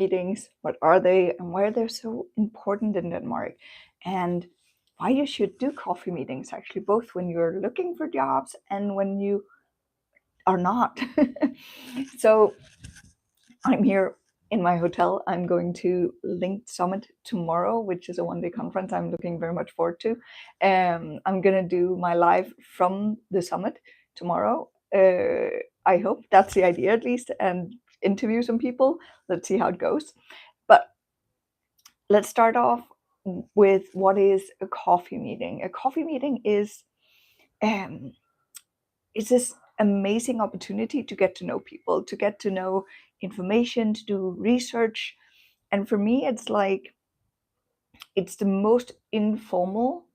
meetings, what are they, and why they're so important in Denmark, and why you should do coffee meetings, actually, both when you're looking for jobs and when you are not. So I'm here in my hotel. I'm going to Linked Summit tomorrow, which is a one-day conference I'm looking very much forward to. I'm going to do my live from the summit tomorrow. I hope that's the idea, at least, and interview some people. Let's see how it goes. But let's start off with what is a coffee meeting. A coffee meeting is it's this amazing opportunity to get to know people, to get to know information, to do research. And for me, it's like it's the most informal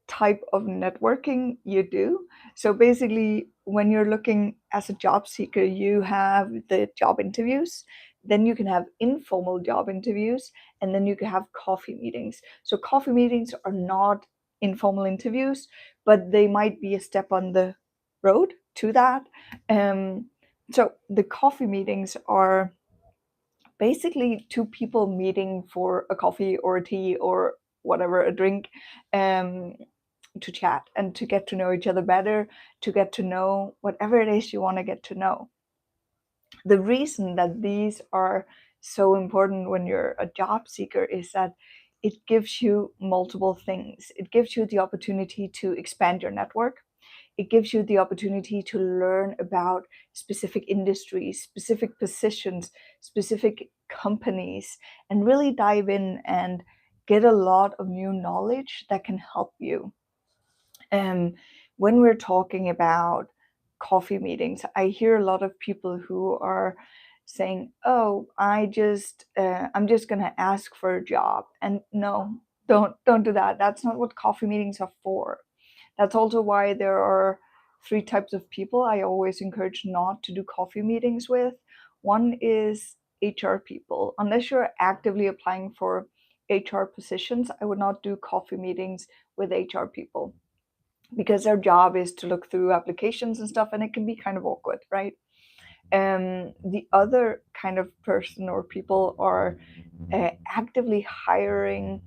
type of networking you do. So basically, when you're looking as a job seeker, you have the job interviews, then you can have informal job interviews, and then you can have coffee meetings. So coffee meetings are not informal interviews, but they might be a step on the road to that. So the coffee meetings are basically two people meeting for a coffee or a tea or whatever, a drink, to chat and to get to know each other better, to get to know whatever it is you want to get to know. The reason that these are so important when you're a job seeker is that it gives you multiple things. It gives you the opportunity to expand your network. It gives you the opportunity to learn about specific industries, specific positions, specific companies, and really dive in and get a lot of new knowledge that can help you. When we're talking about coffee meetings, I hear a lot of people who are saying, "Oh, I'm just gonna ask for a job," and no, don't do that. That's not what coffee meetings are for. That's also why there are three types of people I always encourage not to do coffee meetings with. One is HR people. Unless you're actively applying for HR positions, I would not do coffee meetings with HR people because their job is to look through applications and stuff, and it can be kind of awkward, right? The other kind of person or people are actively hiring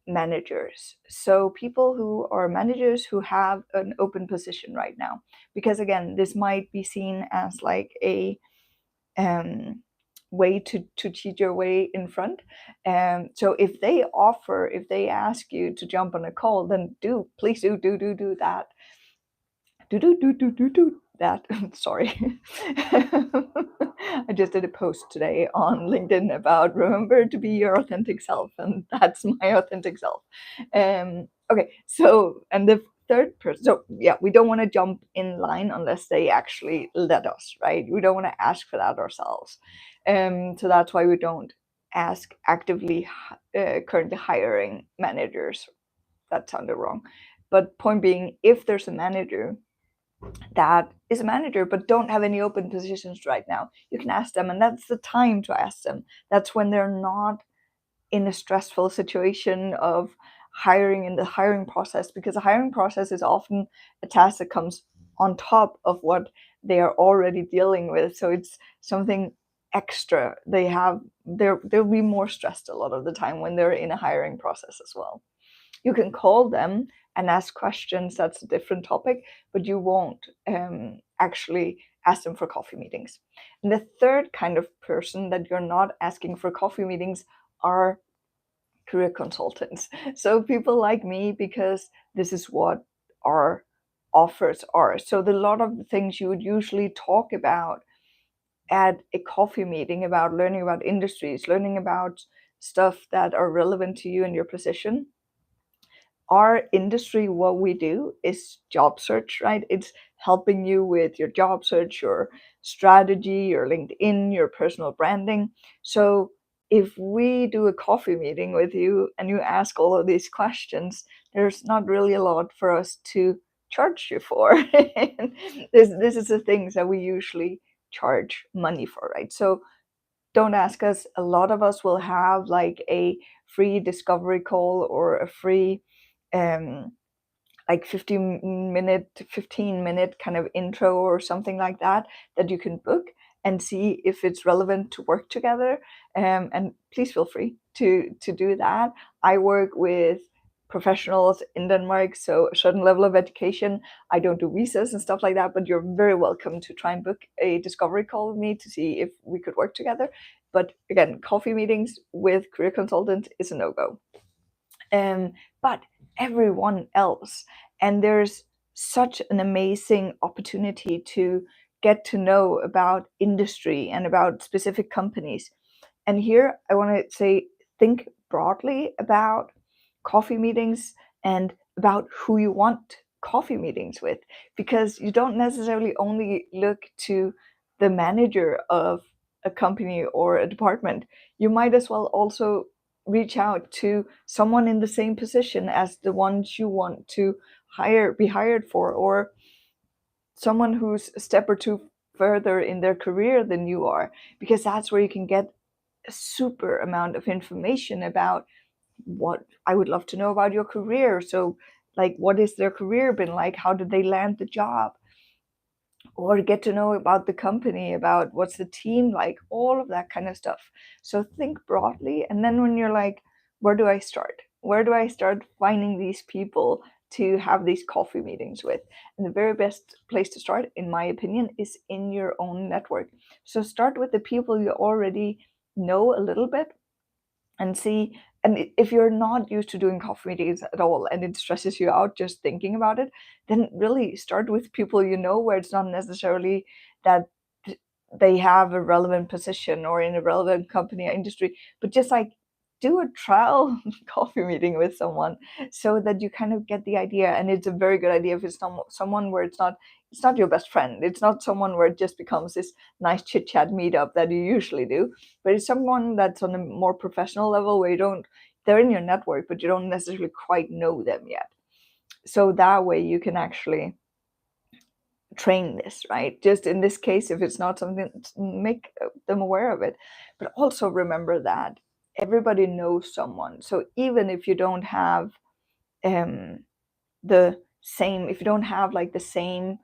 managers. So people who are managers who have an open position right now, because again, this might be seen as like a way to cheat your way in front. So if they ask you to jump on a call, then please do that. Do that. Sorry. I just did a post today on LinkedIn about remember to be your authentic self, and that's my authentic self. Okay, so and the third person, so yeah, we don't want to jump in line unless they actually let us, right? We don't want to ask for that ourselves. So that's why we don't ask actively currently hiring managers. That sounded wrong. But point being, if there's a manager that is a manager but don't have any open positions right now, you can ask them, and that's the time to ask them. That's when they're not in a stressful situation of hiring in the hiring process, because the hiring process is often a task that comes on top of what they are already dealing with. So it's something extra they'll be more stressed a lot of the time when they're in a hiring process as well. You can call them and ask questions, that's a different topic, but you won't actually ask them for coffee meetings. And the third kind of person that you're not asking for coffee meetings are career consultants. So people like me, because this is what our offers are. So a lot of the things you would usually talk about at a coffee meeting, about learning about industries, learning about stuff that are relevant to you and your position, our industry, what we do is job search, right? It's helping you with your job search, your strategy, your LinkedIn, your personal branding. So if we do a coffee meeting with you and you ask all of these questions, there's not really a lot for us to charge you for. This is the things that we usually charge money for, right? So don't ask us. A lot of us will have like a free discovery call or a free um like 15 minute kind of intro or something like that that you can book, and see if it's relevant to work together. And please feel free to do that. I work with professionals in Denmark, so a certain level of education. I don't do visas and stuff like that, but you're very welcome to try and book a discovery call with me to see if we could work together. But again, coffee meetings with career consultants is a no-go. But everyone else, and there's such an amazing opportunity to get to know about industry and about specific companies. And here I want to say, think broadly about coffee meetings and about who you want coffee meetings with, because you don't necessarily only look to the manager of a company or a department. You might as well also reach out to someone in the same position as the ones you want to be hired for, or someone who's a step or two further in their career than you are, because that's where you can get a super amount of information about what I would love to know about your career. So, like, what is their career been like? How did they land the job? Or get to know about the company, about what's the team like, all of that kind of stuff. So think broadly, and then when you're like, where do I start? Where do I start finding these people to have these coffee meetings with? And the very best place to start, in my opinion, is in your own network. So start with the people you already know a little bit and see. And if you're not used to doing coffee meetings at all and it stresses you out just thinking about it, then really start with people you know, where it's not necessarily that they have a relevant position or in a relevant company or industry, but just like do a trial coffee meeting with someone so that you kind of get the idea. And it's a very good idea if it's someone where it's not your best friend. It's not someone where it just becomes this nice chit chat meetup that you usually do, but it's someone that's on a more professional level where they're in your network, but you don't necessarily quite know them yet. So that way you can actually train this, right? Just in this case, if it's not something, make them aware of it. But also remember that everybody knows someone. So even if you don't have um, if you don't have like the same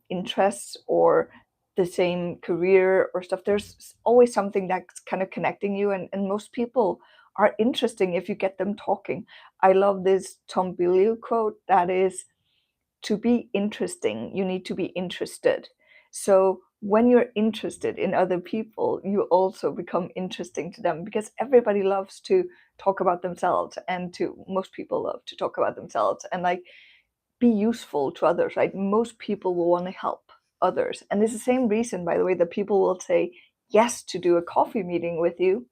interests or the same career or stuff, there's always something that's kind of connecting you. And most people are interesting if you get them talking. I love this Tom Bilyeu quote that is, to be interesting, you need to be interested. So when you're interested in other people, you also become interesting to them, because everybody loves to talk about themselves, and to most people love to talk about themselves and like be useful to others, right? Most people will want to help others. And it's the same reason, by the way, that people will say yes to do a coffee meeting with you,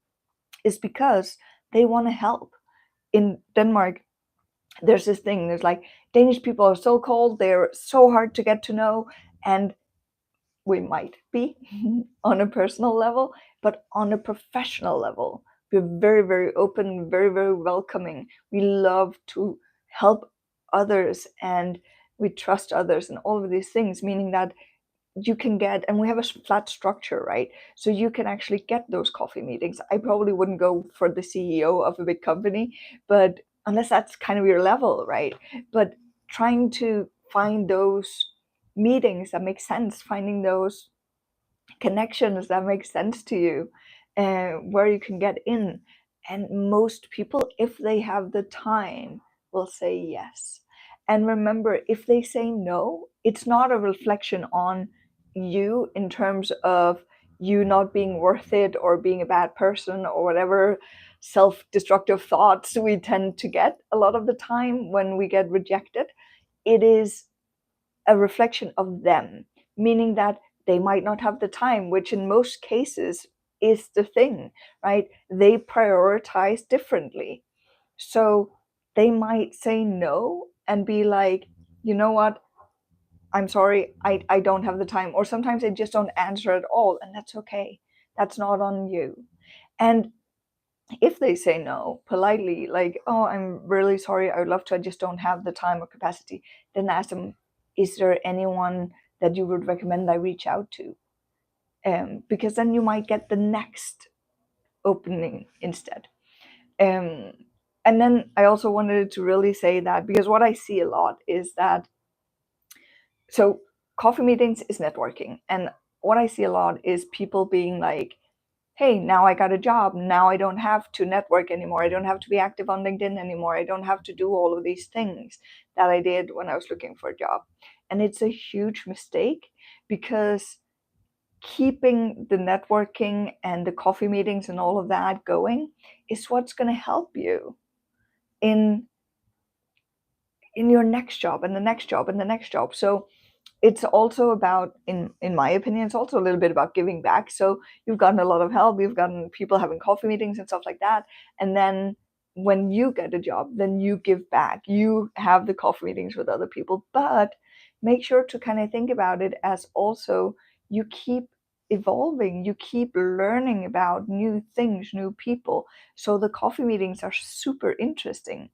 is because they want to help. In Denmark, there's this thing, there's like, Danish people are so cold, they're so hard to get to know. And we might be on a personal level, but on a professional level, we're very, very open, very, very welcoming. We love to help others and we trust others and all of these things, meaning that you can get, and we have a flat structure, right? So you can actually get those coffee meetings. I probably wouldn't go for the CEO of a big company, but unless that's kind of your level, right? But trying to find those meetings that make sense, finding those connections that make sense to you, where you can get in. And most people, if they have the time, will say yes. And remember, if they say no, it's not a reflection on you in terms of you not being worth it or being a bad person or whatever self-destructive thoughts we tend to get a lot of the time when we get rejected. It is a reflection of them, meaning that they might not have the time, which in most cases is the thing, right? They prioritize differently. So they might say no and be like, you know what, I'm sorry, I don't have the time. Or sometimes they just don't answer at all, and that's okay. That's not on you. And if they say no politely, like, oh, I'm really sorry, I would love to, I just don't have the time or capacity, then ask them, is there anyone that you would recommend I reach out to? Because then you might get the next opening instead. Um, and then I also wanted to really say that, because what I see a lot is that, so coffee meetings is networking, and what I see a lot is people being like, hey, now I got a job. Now I don't have to network anymore. I don't have to be active on LinkedIn anymore. I don't have to do all of these things that I did when I was looking for a job. And it's a huge mistake, because keeping the networking and the coffee meetings and all of that going is what's going to help you in your next job and the next job and the next job. So it's also about, in my opinion, it's also a little bit about giving back. So you've gotten a lot of help, you've gotten people having coffee meetings and stuff like that, and then when you get a job, then you give back, you have the coffee meetings with other people. But make sure to kind of think about it as also, you keep evolving, you keep learning about new things, new people. So the coffee meetings are super interesting,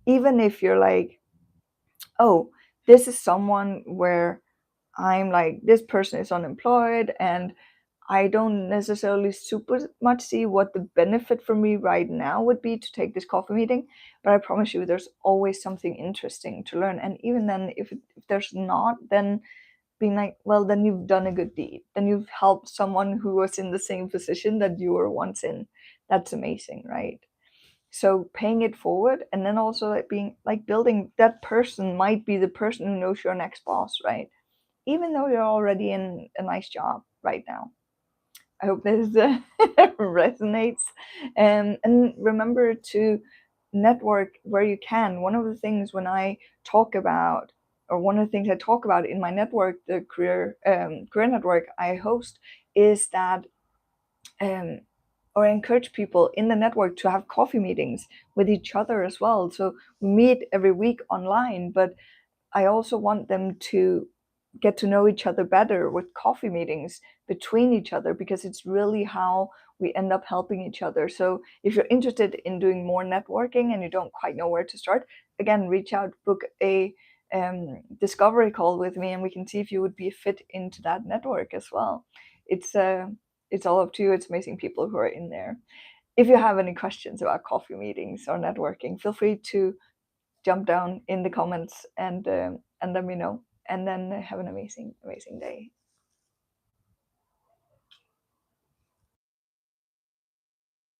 even if you're like, oh, this is someone where I'm like, this person is unemployed and I don't necessarily super much see what the benefit for me right now would be to take this coffee meeting. But I promise you, there's always something interesting to learn. And even then, if there's not, then being like, well, then you've done a good deed. Then you've helped someone who was in the same position that you were once in. That's amazing, right? So paying it forward, and then also like being like building, that person might be the person who knows your next boss, right? Even though you're already in a nice job right now. I hope this resonates. And remember to network where you can. One of the things when I talk about, or one of the things I talk about in my network, the career network I host, is that um, or encourage people in the network to have coffee meetings with each other as well. So we meet every week online, but I also want them to get to know each other better with coffee meetings between each other, because it's really how we end up helping each other. So if you're interested in doing more networking and you don't quite know where to start, again, reach out, book a discovery call with me, and we can see if you would be a fit into that network as well. It's it's all up to you. It's amazing people who are in there. If you have any questions about coffee meetings or networking, feel free to jump down in the comments and let me know. And then have an amazing day.